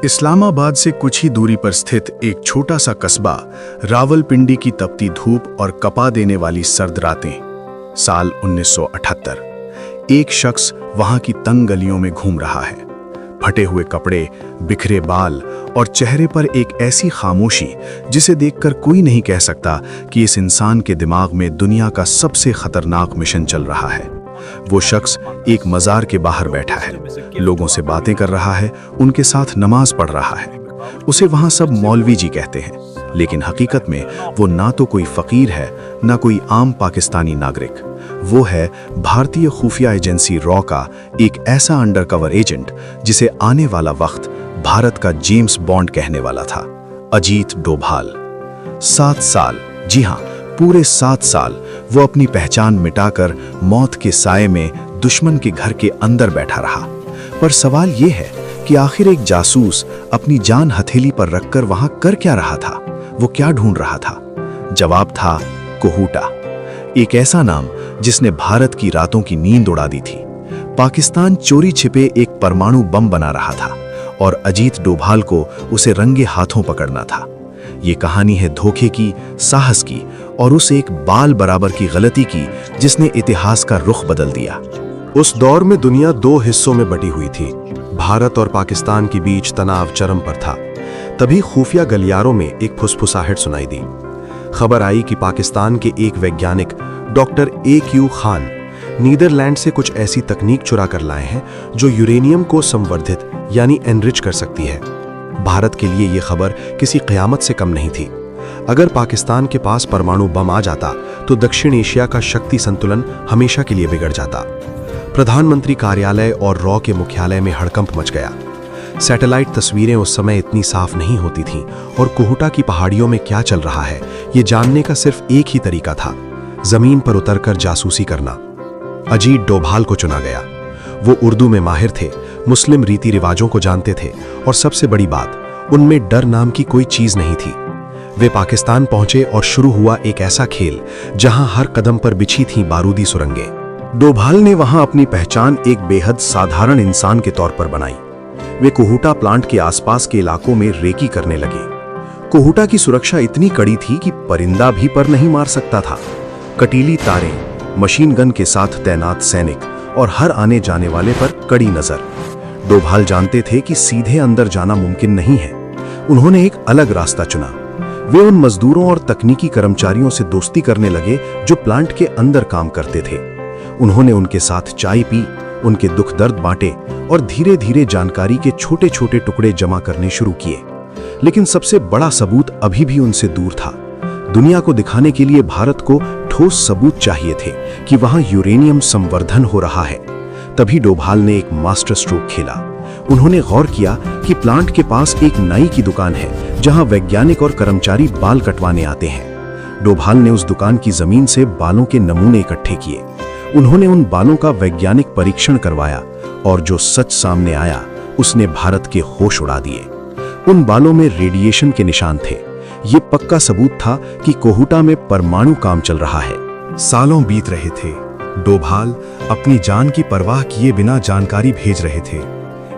इस्लामाबाद से कुछ ही दूरी पर स्थित एक छोटा सा कस्बा रावलपिंडी की तपती धूप और कपा देने वाली सर्द रातें। साल 1978। एक शख्स वहां की तंग गलियों में घूम रहा है। फटे हुए कपड़े, बिखरे बाल और चेहरे पर एक ऐसी खामोशी जिसे देखकर कोई नहीं कह सकता कि इस इंसान के दिमाग में दुनिया का सबसे खतरनाक मिशन चल रहा है। वो शख्स एक मजार के बाहर बैठा है, लोगों से बातें कर रहा है, उनके साथ नमाज पढ़ रहा है। उसे वहां सब मौलवी जी कहते हैं, लेकिन हकीकत में वो ना तो कोई फकीर है, ना कोई आम पाकिस्तानी नागरिक। वो है भारतीय खुफिया एजेंसी रॉ का एक ऐसा अंडरकवर एजेंट जिसे आने वाला वक्त भारत का जेम्स बॉन्ड कहने वाला था। अजीत डोभाल। 7 साल, जी हाँ, पूरे 7 साल वो अपनी पहचान मिटाकर मौत के साए में दुश्मन के घर के अंदर बैठा रहा। पर सवाल ये है कि आखिर एक जासूस अपनी जान हथेली पर रखकर वहां कर क्या रहा था? वो क्या ढूंढ रहा था? जवाब था कोहूटा, एक ऐसा नाम जिसने भारत की रातों की नींद उड़ा दी थी। पाकिस्तान चोरी छिपे एक परमाणु बम बना रहा था और अजीत डोभाल को उसे रंगे हाथों पकड़ना था। ये कहानी है धोखे की, साहस की और उस एक बाल बराबर की गलती की जिसने इतिहास का रुख बदल दिया। उस दौर में दुनिया 2 हिस्सों में बटी हुई थी। भारत और पाकिस्तान के बीच तनाव चरम पर था। तभी खुफिया गलियारों में एक फुसफुसाहट सुनाई दी। खबर आई कि पाकिस्तान के एक वैज्ञानिक डॉक्टर AQ खान नीदरलैंड से कुछ ऐसी तकनीक चुरा कर लाए हैं जो यूरेनियम को संवर्धित यानी एनरिच कर सकती है। भारत के लिए यह खबर किसी क़यामत से कम नहीं थी। अगर पाकिस्तान के पास परमाणु बम आ जाता तो दक्षिण एशिया का शक्ति संतुलन हमेशा के लिए बिगड़ जाता। प्रधानमंत्री कार्यालय और रॉ के मुख्यालय में हड़कंप मच गया। सैटेलाइट तस्वीरें उस समय इतनी साफ नहीं होती थीं और कोहूटा की पहाड़ियों में क्या चल रहा है ये जानने का सिर्फ एक ही तरीका था, जमीन पर उतरकर जासूसी करना। अजीत डोभाल को चुना गया। वो उर्दू में माहिर थे, मुस्लिम रीति रिवाजों को जानते थे और सबसे बड़ी बात, उनमें डर नाम की कोई चीज नहीं थी। वे पाकिस्तान पहुंचे और शुरू हुआ एक ऐसा खेल जहां हर कदम पर बिछी थीं बारूदी सुरंगें। डोभाल ने वहां अपनी पहचान एक बेहद साधारण इंसान के तौर पर बनाई। वे कोहूटा प्लांट के आसपास के इलाकों में रेकी करने लगे। कोहूटा की सुरक्षा इतनी कड़ी थी कि परिंदा भी पर नहीं मार सकता था। कटीली तारें, मशीन गन के साथ तैनात सैनिक और हर आने जाने वाले पर कड़ी नजर। डोभाल जानते थे कि सीधे अंदर जाना मुमकिन नहीं है। उन्होंने एक अलग रास्ता चुना। वे उन मजदूरों और तकनीकी कर्मचारियों से दोस्ती करने लगे जो प्लांट के अंदर काम करते थे। उन्होंने उनके साथ चाय पी, उनके दुख दर्द बांटे और धीरे धीरे जानकारी के छोटे छोटे टुकड़े जमा करने शुरू किए। लेकिन सबसे बड़ा सबूत अभी भी उनसे दूर था। दुनिया को दिखाने के लिए भारत को ठोस सबूत चाहिए थे कि वहां यूरेनियम संवर्धन हो रहा है। तभी डोभाल ने एक मास्टर स्ट्रोक खेला। उन्होंने गौर किया कि प्लांट के पास एक नाई की दुकान है जहां वैज्ञानिक और कर्मचारी बाल कटवाने आते हैं। डोभाल ने उस दुकान की जमीन से बालों के नमूने इकट्ठे किए। उन्होंने उन बालों का वैज्ञानिक परीक्षण करवाया और जो सच सामने आया उसने भारत के होश उड़ा दिए। उन बालों में रेडिएशन के निशान थे। ये पक्का सबूत था कि कोहूटा में परमाणु काम चल रहा है। सालों बीत रहे थे। डोभाल अपनी जान की परवाह किए बिना जानकारी भेज रहे थे।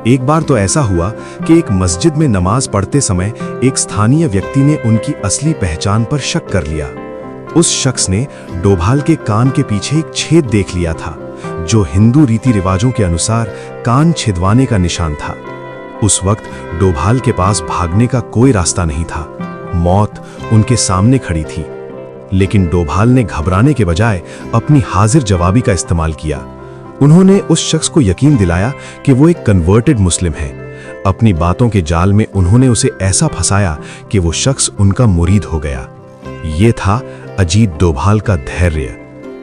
एक बार तो ऐसा हुआ कि एक मस्जिद में नमाज पढ़ते समय एक स्थानीय व्यक्ति ने उनकी असली पहचान पर शक कर लिया। उस शख्स ने डोभाल के कान के पीछे एक छेद देख लिया था जो हिंदू रीति रिवाजों के अनुसार कान छिदवाने का निशान था। उस वक्त डोभाल के पास भागने का कोई रास्ता नहीं था। मौत उनके सामने खड़ी थी। लेकिन डोभाल ने घबराने के बजाय अपनी हाजिर जवाबी का इस्तेमाल किया। उन्होंने उस शख्स को यकीन दिलाया कि वो एक कन्वर्टेड मुस्लिम है। अपनी बातों के जाल में उन्होंने उसे ऐसा फंसाया कि वो शख्स उनका मुरीद हो गया। ये था अजीत डोभाल का धैर्य।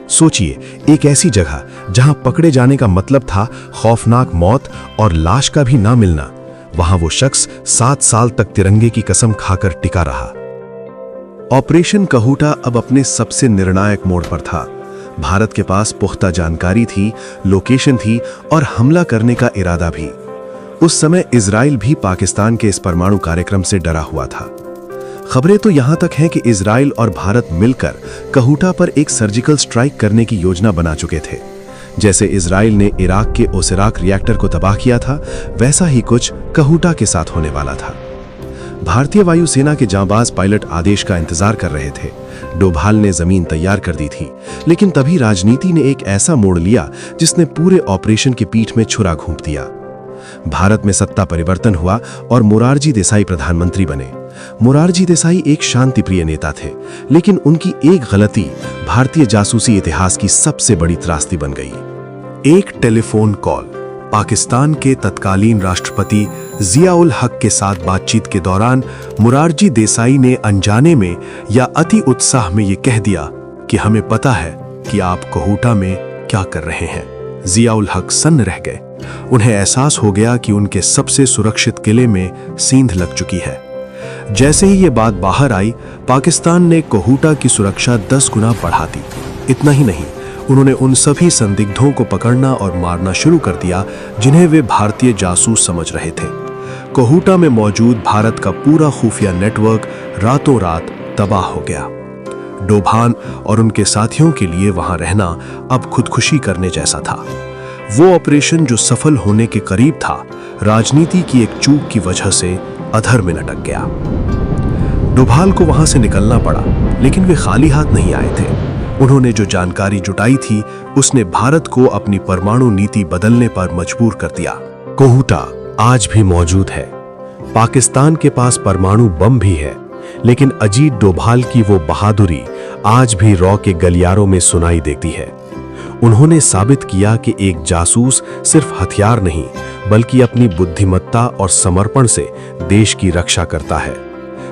सोचिए, एक ऐसी जगह जहां पकड़े जाने का मतलब था खौफनाक मौत और लाश का भी ना मिलना, वहां वो शख्स 7 साल तक तिरंगे की कसम खाकर टिका रहा। ऑपरेशन कोहूटा अब अपने सबसे निर्णायक मोड़ पर था। भारत के पास पुख्ता जानकारी थी, लोकेशन थी और हमला करने का इरादा भी। उस समय इजराइल भी पाकिस्तान के इस परमाणु कार्यक्रम से डरा हुआ था। खबरें तो यहां तक हैं कि इजराइल और भारत मिलकर कोहूटा पर एक सर्जिकल स्ट्राइक करने की योजना बना चुके थे। जैसे इजराइल ने इराक के ओसिराक रिएक्टर को तबाह किया था, वैसा ही कुछ कहूटा के साथ होने वाला था। भारतीय वायुसेना के जांबाज पायलट आदेश का इंतजार कर रहे थे। डोभाल ने जमीन तैयार कर दी थी, लेकिन तभी राजनीति ने एक ऐसा मोड़ लिया जिसने पूरे ऑपरेशन की पीठ में छुरा घोंप दिया। भारत में सत्ता परिवर्तन हुआ और मोरारजी देसाई प्रधानमंत्री बने। मोरारजी देसाई एक शांतिप्रिय नेता थे, लेकिन उनकी एक गलती भारतीय जासूसी इतिहास की सबसे बड़ी त्रासदी बन गई। एक टेलीफोन कॉल पाकिस्तान के तत्कालीन राष्ट्रपति जियाउल हक के साथ बातचीत के दौरान मोरारजी देसाई ने अनजाने में या अति उत्साह में ये कह दिया कि हमें पता है कि आप कहूटा में क्या कर रहे हैं। जियाउल हक सन्न रह गए। उन्हें एहसास हो गया कि उनके सबसे सुरक्षित किले में सींध लग चुकी है। जैसे ही ये बात बाहर आई, पाकिस्तान ने कहूटा की सुरक्षा 10 गुना बढ़ा दी। इतना ही नहीं, उन्होंने उन सभी संदिग्धों को पकड़ना और मारना शुरू कर दिया जिन्हें वे भारतीय जासूस समझ रहे थे। कहूटा में मौजूद भारत का पूरा खुफिया नेटवर्क रातों रात तबाह हो गया। डोभाल और उनके साथियों के लिए वहां रहना अब खुदकुशी करने जैसा था। वो ऑपरेशन जो सफल होने के करीब था, राजनीति की एक चूक की वजह से अधर में लटक गया। डोभाल को वहां से निकलना पड़ा, लेकिन वे खाली हाथ नहीं आए थे। उन्होंने जो जानकारी जुटाई थी, उसने भारत को अपनी परमाणु नीति बदलने पर मजबूर कर दिया। कहूटा आज भी मौजूद है। पाकिस्तान के पास परमाणु बम भी है, लेकिन अजीत डोभाल की वो बहादुरी आज भी रॉ के गलियारों में सुनाई देती है। उन्होंने साबित किया कि एक जासूस सिर्फ हथियार नहीं, बल्कि अपनी बुद्धिमत्ता और समर्पण से देश की रक्षा करता है।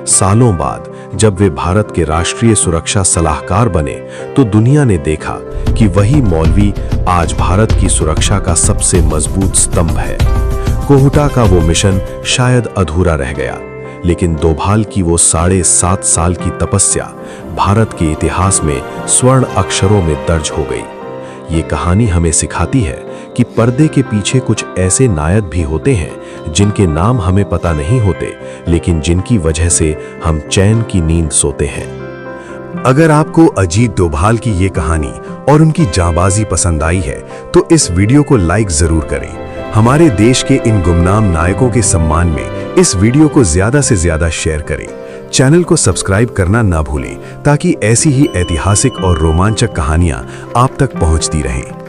सालों बाद जब वे भारत के राष्ट्रीय सुरक्षा सलाहकार बने, तो दुनिया ने देखा कि वही मौलवी आज भारत की सुरक्षा का सबसे मजबूत स्तंभ है। कहूटा का वो मिशन शायद अधूरा रह गया, लेकिन डोभाल की वो 7.5 साल की तपस्या भारत के इतिहास में स्वर्ण अक्षरों में दर्ज हो गई। ये कहानी हमें सिखाती है कि पर्दे के पीछे कुछ ऐसे नायक भी होते हैं जिनके नाम हमें पता नहीं होते, लेकिन जिनकी वजह से हम चैन की नींद सोते हैं। अगर आपको अजीत डोभाल की ये कहानी और उनकी जांबाजी पसंद आई है, तो इस वीडियो को लाइक जरूर करें। हमारे देश के इन गुमनाम नायकों के सम्मान में इस वीडियो को ज्यादा से ज्यादा शेयर करें। चैनल को सब्सक्राइब करना ना भूलें, ताकि ऐसी ही ऐतिहासिक और रोमांचक कहानियां आप तक पहुंचती रहें।